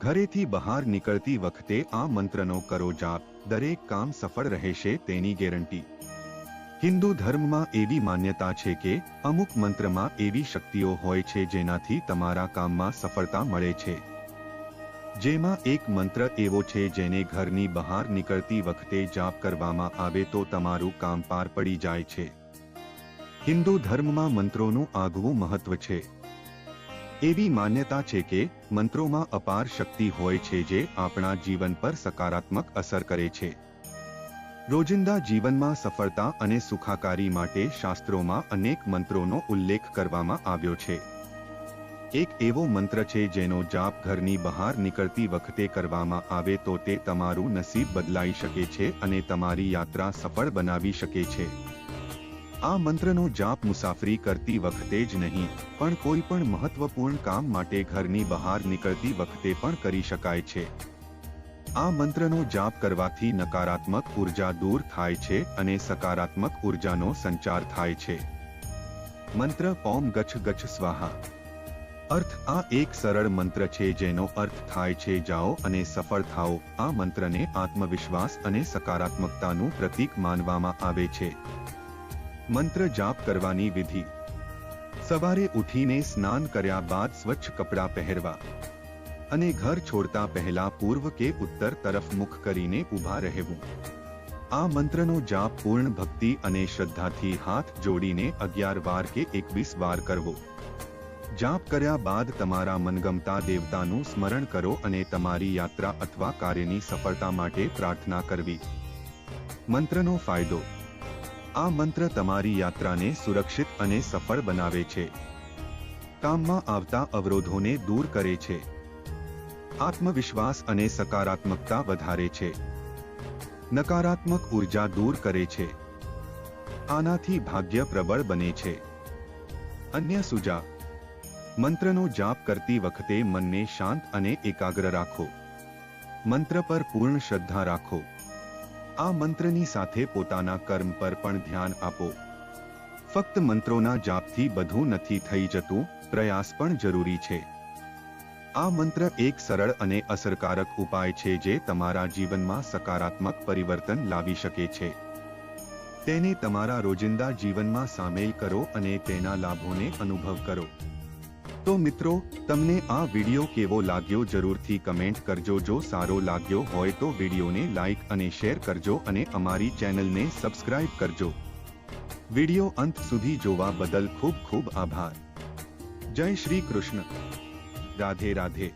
ઘરેથી બહાર નીકળતી વખતે આ મંત્રનો કરો જાપ, દરેક કામ સફળ રહેશે તેની ગેરંટી। હિન્દુ ધર્મમાં એવી માન્યતા છે કે અમુક મંત્રમાં એવી શક્તિઓ હોય છે જેનાથી તમારા કામમાં સફળતા મળે છે। જેમાં એક મંત્ર એવો છે જેને ઘરની બહાર નીકળતી વખતે જાપ કરવામાં આવે તો તમારું કામ પાર પડી જાય છે। હિન્દુ ધર્મમાં મંત્રોનું આગવું મહત્વ છે। એવી માન્યતા છે કે મંત્રોમાં અપાર શક્તિ હોય છે જે આપણા જીવન પર સકારાત્મક અસર કરે છે। રોજિંદા જીવનમાં સફળતા અને સુખાકારી માટે શાસ્ત્રોમાં અનેક મંત્રોનો ઉલ્લેખ કરવામાં આવ્યો છે। એક એવો મંત્ર છે જેનો જાપ ઘરની બહાર નીકળતી વખતે કરવામાં આવે તો તે તમારું નસીબ બદલાઈ શકે છે અને તમારી યાત્રા સફળ બનાવી શકે છે। આ મંત્રનો જાપ મુસાફરી કરતી વખતે જ નહીં પણ કોઈ પણ મહત્વપૂર્ણ કામ માટે ઘરની બહાર નીકળતી વખતે પણ કરી શકાય છે। આ મંત્રનો જાપ કરવાથી નકારાત્મક ઉર્જા દૂર થાય છે અને સકારાત્મક ઉર્જાનો સંચાર થાય છે। મંત્ર ઓમ ગચ્છ ગચ્છ સ્વાહા। અર્થ આ એક સરળ મંત્ર છે જેનો અર્થ થાય છે જાઓ અને સફળ થાઓ। આ મંત્રને આત્મવિશ્વાસ અને સકારાત્મકતાનું પ્રતીક માનવામાં આવે છે। મંત્ર જાપ કરવાની વિધિ। સવારે ઉઠીને સ્નાન કર્યા બાદ સ્વચ્છ કપડાં પહેરવા અને ઘર છોડતા પહેલા પૂર્વ કે ઉત્તર તરફ મુખ કરીને ઊભા રહેવું। આ મંત્રનો જાપ પૂર્ણ ભક્તિ અને શ્રદ્ધાથી હાથ જોડીને 11 વાર કે 21 વાર કરવો। જાપ કર્યા બાદ તમારા મનગમતા દેવતાનું સ્મરણ કરો અને તમારી યાત્રા અથવા કાર્યની સફળતા માટે પ્રાર્થના કરવી। મંત્રનો ફાયદો। આ મંત્ર તમારી યાત્રાને સુરક્ષિત અને સફળ બનાવે છે। કામમાં આવતા અવરોધોને દૂર કરે છે। આત્મવિશ્વાસ અને સકારાત્મકતા વધારે છે। નકારાત્મક ઉર્જા દૂર કરે છે। આનાથી ભાગ્ય પ્રબળ બને છે। અન્ય સુઝાવ। મંત્રનો જાપ કરતી વખતે મનને શાંત અને એકાગ્ર રાખો। મંત્ર પર પૂર્ણ શ્રદ્ધા રાખો। આ મંત્રની સાથે પોતાના કર્મ પર પણ ધ્યાન આપો। ફક્ત મંત્રોના જાપથી બધું નથી થઈ જતું, પ્રયાસ પણ જરૂરી છે। આ મંત્ર એક સરળ અને અસરકારક ઉપાય છે જે તમારા જીવનમાં સકારાત્મક પરિવર્તન લાવી શકે છે। તેને તમારા રોજિંદા જીવનમાં સામેલ કરો અને તેના લાભોને અનુભવ કરો। તો મિત્રો, તમને આ વિડિયો કેવો લાગ્યો જરૂરથી કમેન્ટ કરજો। જો સારો લાગ્યો હોય તો વિડિયોને લાઈક અને શેર કરજો અને અમારી ચેનલને સબસ્ક્રાઇબ કરજો। વિડિયો અંત સુધી જોવા બદલ ખૂબ ખૂબ આભાર। જય શ્રી કૃષ્ણ। રાધે રાધે।